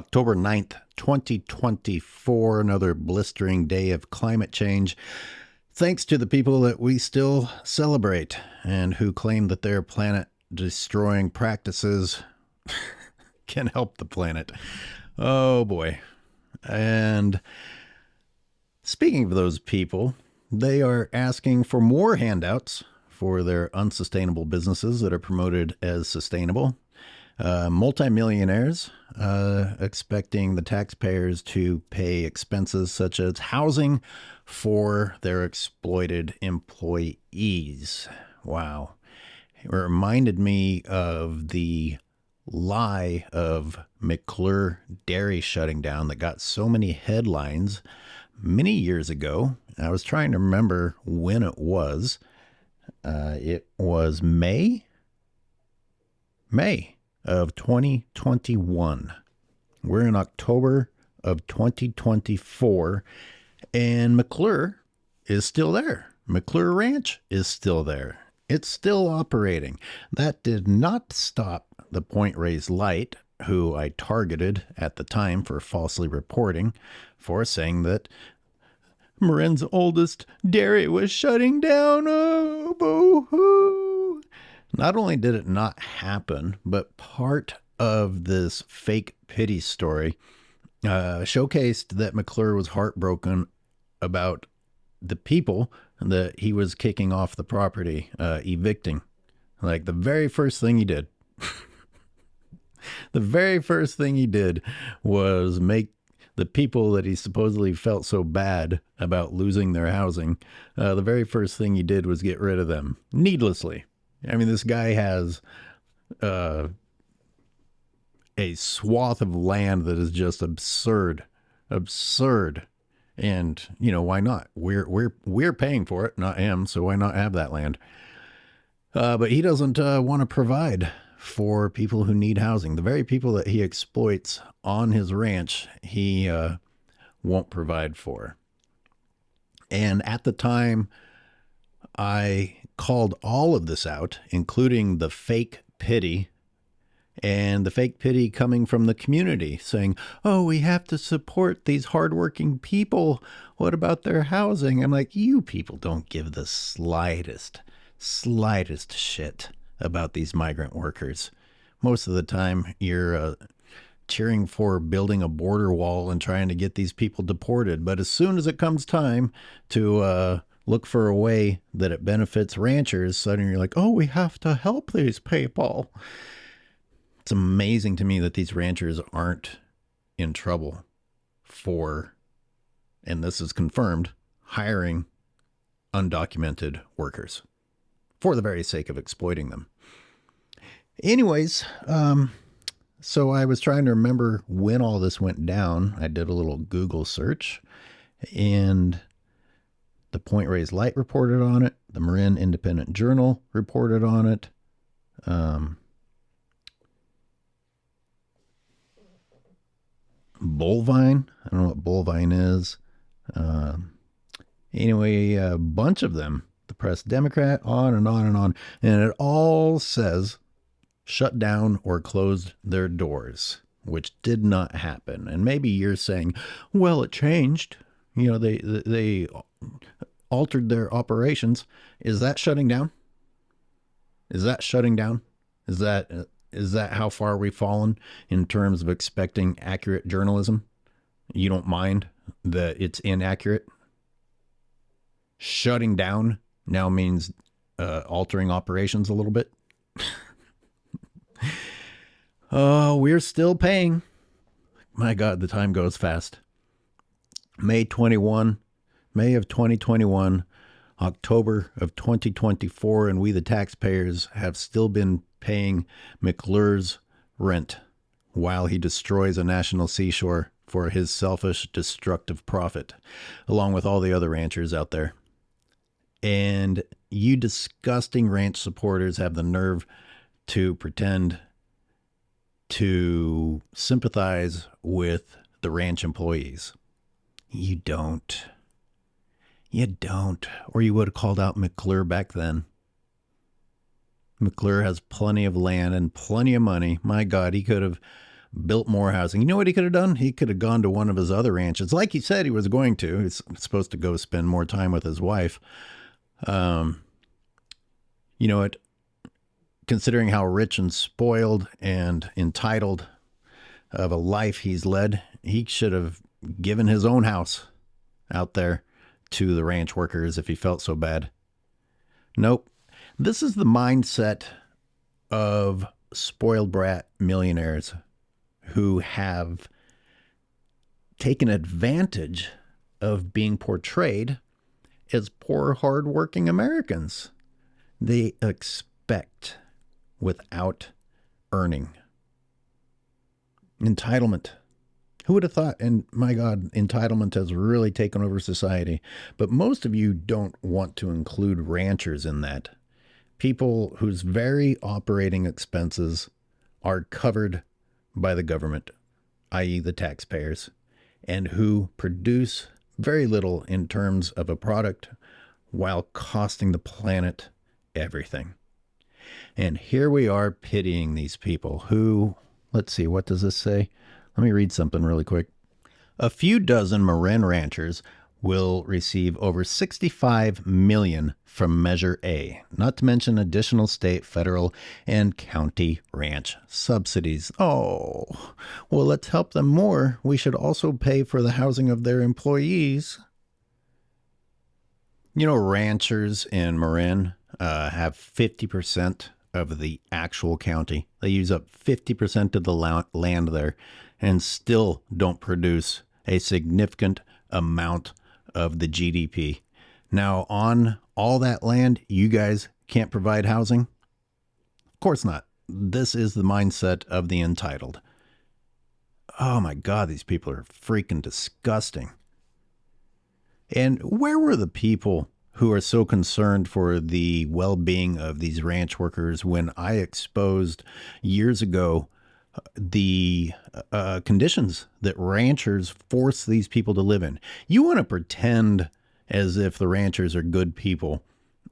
October 9th, 2024, another blistering day of climate change. Thanks to the people that we still celebrate and who claim that their planet destroying practices can help the planet. Oh boy. And speaking of those people, they are asking for more handouts for their unsustainable businesses that are promoted as sustainable. Multimillionaires expecting the taxpayers to pay expenses such as housing for their exploited employees. Wow. It reminded me of the lie of McClure Dairy shutting down that got so many headlines many years ago. I was trying to remember when it was. It was May of 2021. We're in October of 2024, and McClure is still there. McClure Ranch is still there. It's still operating. That did not stop the Point Reyes Light, who I targeted at the time for falsely reporting, for saying that Marin's oldest dairy was shutting down. Oh, boo-hoo. Not only did it not happen, but part of this fake pity story showcased that McClure was heartbroken about the people that he was kicking off the property, evicting. Like the very first thing he did, the very first thing he did was make the people that he supposedly felt so bad about losing their housing, the very first thing he did was get rid of them needlessly. I mean, this guy has a swath of land that is just absurd. And you know, why not? We're paying for it, not him. So why not have that land? But he doesn't want to provide for people who need housing. The very people that he exploits on his ranch, he won't provide for. And at the time, I called all of this out, including the fake pity, and the fake pity coming from the community saying, oh, we have to support these hardworking people. What about their housing? I'm like, you people don't give the slightest shit about these migrant workers. Most of the time, you're cheering for building a border wall and trying to get these people deported. But as soon as it comes time to look for a way that it benefits ranchers, suddenly you're like, oh, we have to help these people. It's amazing to me that these ranchers aren't in trouble for, and this is confirmed, hiring undocumented workers for the very sake of exploiting them. Anyways, so I was trying to remember when all this went down. I did a little Google search, and the Point Reyes Light reported on it. The Marin Independent Journal reported on it. Bullvine. I don't know what Bullvine is. Anyway, a bunch of them. The Press Democrat, on and on and on. And it all says shut down or closed their doors, which did not happen. And maybe you're saying, well, it changed. You know, they altered their operations. Is that shutting down? Is that shutting down? Is that how far we've fallen in terms of expecting accurate journalism? You don't mind that it's inaccurate? Shutting down now means altering operations a little bit. Oh, we're still paying. My God, the time goes fast. May of 2021, October of 2024, and we, the taxpayers, have still been paying McClure's rent while he destroys a national seashore for his selfish, destructive profit, along with all the other ranchers out there. And you disgusting ranch supporters have the nerve to pretend to sympathize with the ranch employees. You don't. You don't. Or you would have called out McClure back then. McClure has plenty of land and plenty of money. My God, he could have built more housing. You know what he could have done? He could have gone to one of his other ranches, like he said he was going to. He's supposed to go spend more time with his wife. You know what? Considering how rich and spoiled and entitled of a life he's led, he should have given his own house out there to the ranch workers if he felt so bad. Nope. This is the mindset of spoiled brat millionaires who have taken advantage of being portrayed as poor, hardworking Americans. They expect without earning. Entitlement. Who would have thought? And my God, entitlement has really taken over society. But most of you don't want to include ranchers in that. People whose very operating expenses are covered by the government, i.e. the taxpayers, and who produce very little in terms of a product while costing the planet everything. And here we are pitying these people who, let's see, what does this say? Let me read something really quick. A few dozen Marin ranchers will receive over $65 million from Measure A, not to mention additional state, federal, and county ranch subsidies. Oh, well, let's help them more. We should also pay for the housing of their employees. You know, ranchers in Marin have 50% of the actual county. They use up 50% of the land there and still don't produce a significant amount of the GDP. Now, on all that land, you guys can't provide housing? Of course not. This is the mindset of the entitled. Oh my God, these people are freaking disgusting. And where were the people who are so concerned for the well-being of these ranch workers when I exposed years ago the conditions that ranchers force these people to live in? You want to pretend as if the ranchers are good people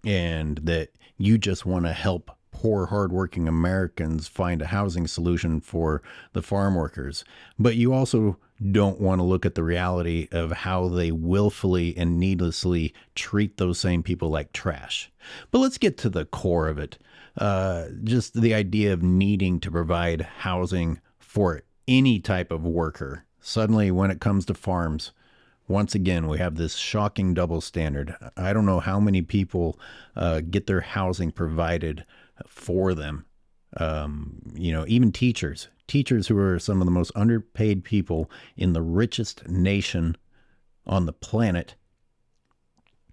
and that you just want to help poor, hardworking Americans find a housing solution for the farm workers. But you also don't want to look at the reality of how they willfully and needlessly treat those same people like trash. But let's get to the core of it. Just the idea of needing to provide housing for any type of worker. Suddenly, when it comes to farms, once again, we have this shocking double standard. I don't know how many people get their housing provided for them. Even teachers who are some of the most underpaid people in the richest nation on the planet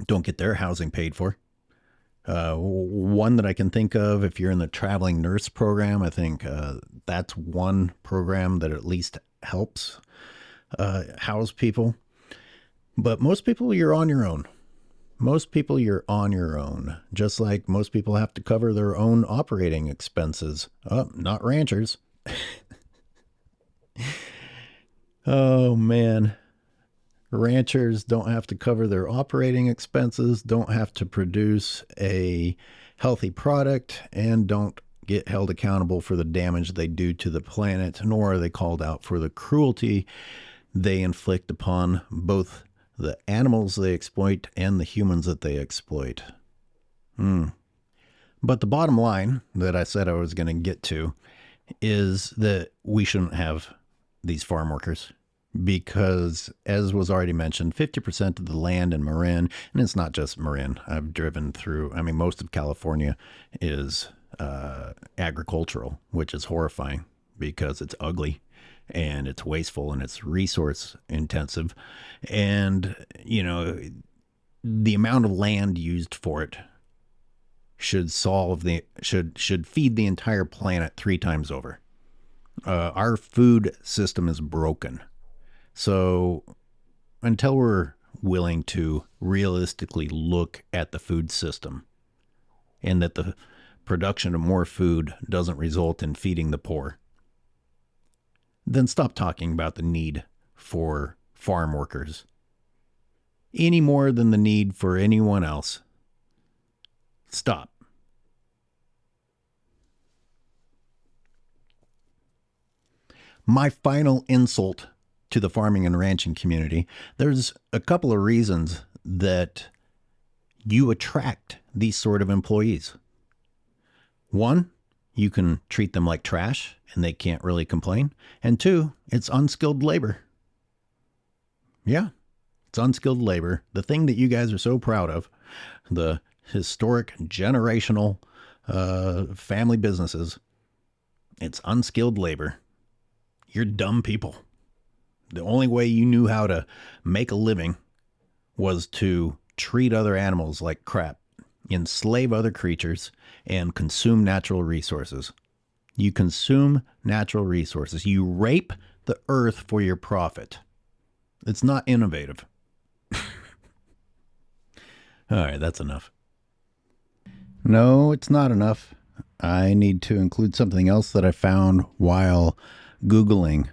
don't get their housing paid for. One that I can think of, if you're in the traveling nurse program, I think that's one program that at least helps house people. But most people, you're on your own. Most people, you're on your own. Just like most people have to cover their own operating expenses. Not ranchers. Oh, man. Ranchers don't have to cover their operating expenses, don't have to produce a healthy product, and don't get held accountable for the damage they do to the planet, nor are they called out for the cruelty they inflict upon both the animals they exploit and the humans that they exploit. But the bottom line that I said I was going to get to is that we shouldn't have these farm workers. Because, as was already mentioned, 50% of the land in Marin, and it's not just Marin, I've driven through, most of California is agricultural, which is horrifying because it's ugly and it's wasteful and it's resource intensive. And, the amount of land used for it should feed the entire planet 3 times over. Our food system is broken. So until we're willing to realistically look at the food system and that the production of more food doesn't result in feeding the poor, then stop talking about the need for farm workers any more than the need for anyone else. Stop. My final insult to the farming and ranching community. There's a couple of reasons that you attract these sort of employees. One, you can treat them like trash and they can't really complain. And two, it's unskilled labor. Yeah, it's unskilled labor. The thing that you guys are so proud of, the historic generational family businesses, it's unskilled labor. You're dumb people. The only way you knew how to make a living was to treat other animals like crap, enslave other creatures, and consume natural resources. You consume natural resources. You rape the earth for your profit. It's not innovative. All right, that's enough. No, it's not enough. I need to include something else that I found while Googling.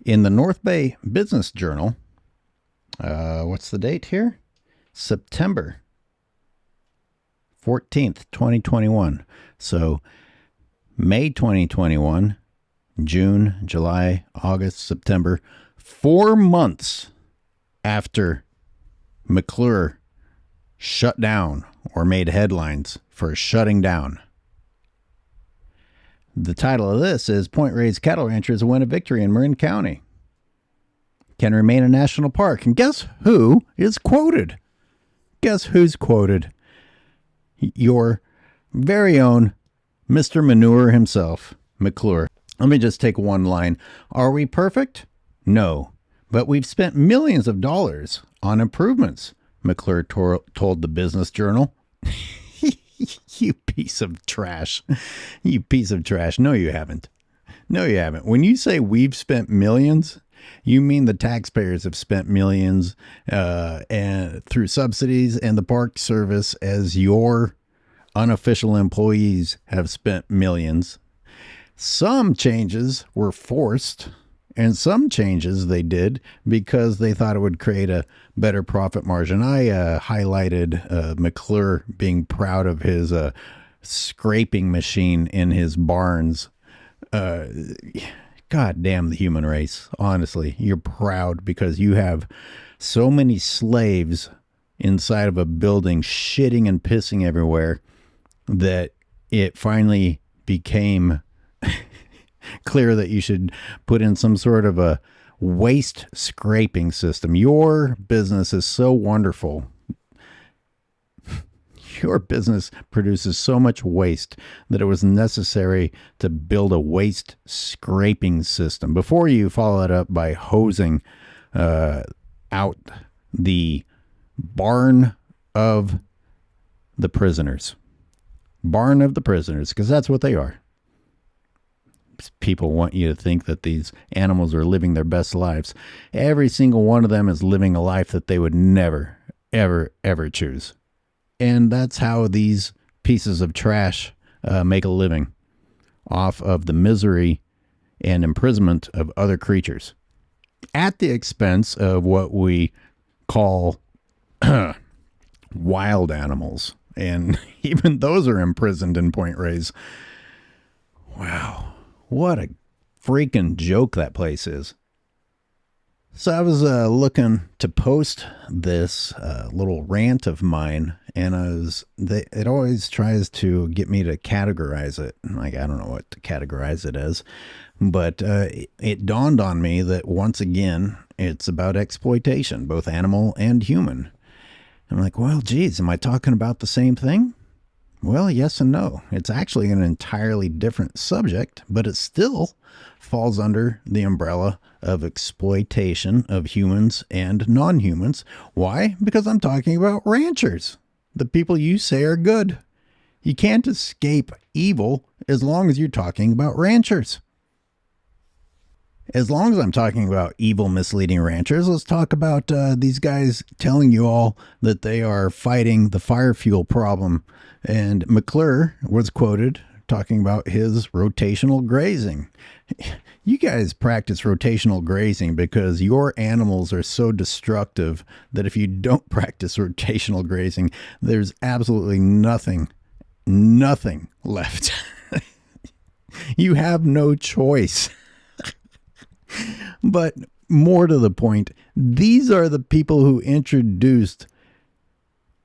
In the North Bay Business Journal, what's the date here? September 14th, 2021. So May 2021, June, July, August, September, 4 months after McClure shut down or made headlines for shutting down. The title of this is Point Reyes Cattle Ranchers Win a Victory in Marin County. Can remain a national park. And guess who is quoted? Guess who's quoted? Your very own Mr. Manure himself, McClure. Let me just take one line. Are we perfect? No. But we've spent millions of dollars on improvements, McClure told the Business Journal. You piece of trash. You piece of trash. No, you haven't. No, you haven't. When you say we've spent millions, you mean the taxpayers have spent millions and through subsidies, and the Park Service, as your unofficial employees, have spent millions. Some changes were forced, and some changes they did because they thought it would create a better profit margin. I highlighted McClure being proud of his scraping machine in his barns. God damn the human race. Honestly, you're proud because you have so many slaves inside of a building shitting and pissing everywhere that it finally became clear that you should put in some sort of a waste scraping system. Your business is so wonderful. Your business produces so much waste that it was necessary to build a waste scraping system before you follow it up by hosing out the barn of the prisoners. Barn of the prisoners, because that's what they are. People want you to think that these animals are living their best lives. Every single one of them is living a life that they would never, ever, ever choose. And that's how these pieces of trash make a living, off of the misery and imprisonment of other creatures, at the expense of what we call wild animals. And even those are imprisoned in Point Reyes. Wow. What a freaking joke that place is. So I was looking to post this little rant of mine, and it always tries to get me to categorize it. Like, I don't know what to categorize it as, but it dawned on me that once again, it's about exploitation, both animal and human. I'm like, well, geez, am I talking about the same thing? Well, yes and no. It's actually an entirely different subject, but it still falls under the umbrella of exploitation of humans and non-humans. Why? Because I'm talking about ranchers, the people you say are good. You can't escape evil as long as you're talking about ranchers. As long as I'm talking about evil, misleading ranchers, let's talk about these guys telling you all that they are fighting the fire fuel problem. And McClure was quoted talking about his rotational grazing. You guys practice rotational grazing because your animals are so destructive that if you don't practice rotational grazing, there's absolutely nothing left. You have no choice. But more to the point, these are the people who introduced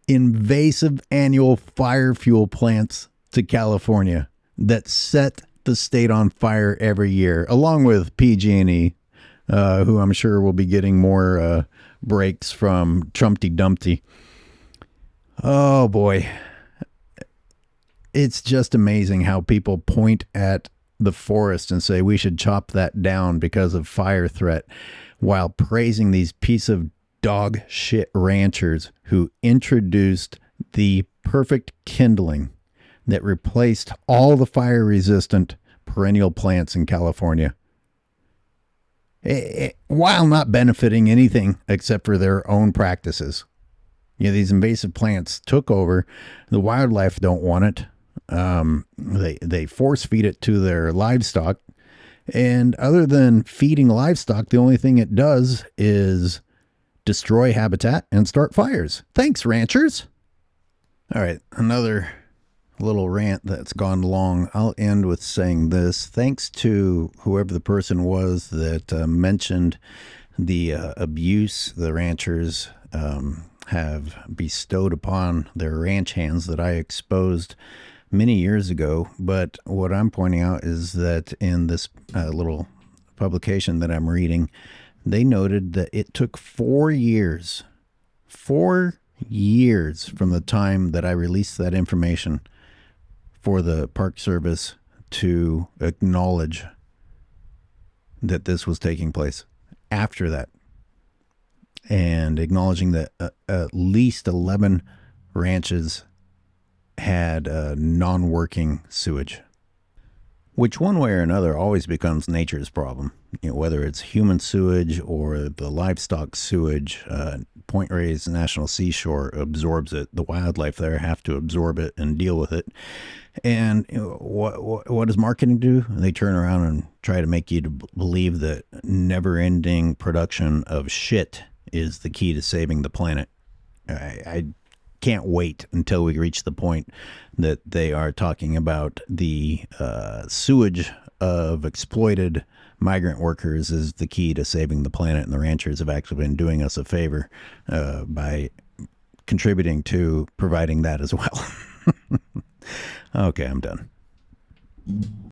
invasive annual fire fuel plants to California that set the state on fire every year, along with PG&E, who I'm sure will be getting more breaks from Trumpty Dumpty. Oh boy. It's just amazing how people point at the forest and say we should chop that down because of fire threat, while praising these piece of dog shit ranchers who introduced the perfect kindling that replaced all the fire resistant perennial plants in California, while not benefiting anything except for their own practices. You know, these invasive plants took over. The wildlife don't want it. They force feed it to their livestock, and other than feeding livestock, the only thing it does is destroy habitat and start fires. Thanks, ranchers. All right, another little rant that's gone long. I'll end with saying this. Thanks to whoever the person was that mentioned the abuse the ranchers have bestowed upon their ranch hands that I exposed many years ago. But what I'm pointing out is that in this little publication that I'm reading, they noted that it took 4 years from the time that I released that information for the Park Service to acknowledge that this was taking place. After that, and acknowledging that at least 11 ranches had non-working sewage, which one way or another always becomes nature's problem. You know, whether it's human sewage or the livestock sewage, Point Reyes National Seashore absorbs it. The wildlife there have to absorb it and deal with it. And you know, what does marketing do? They turn around and try to make you to believe that never-ending production of shit is the key to saving the planet. I can't wait until we reach the point that they are talking about the sewage of exploited migrant workers is the key to saving the planet, and the ranchers have actually been doing us a favor by contributing to providing that as well. Okay, I'm done.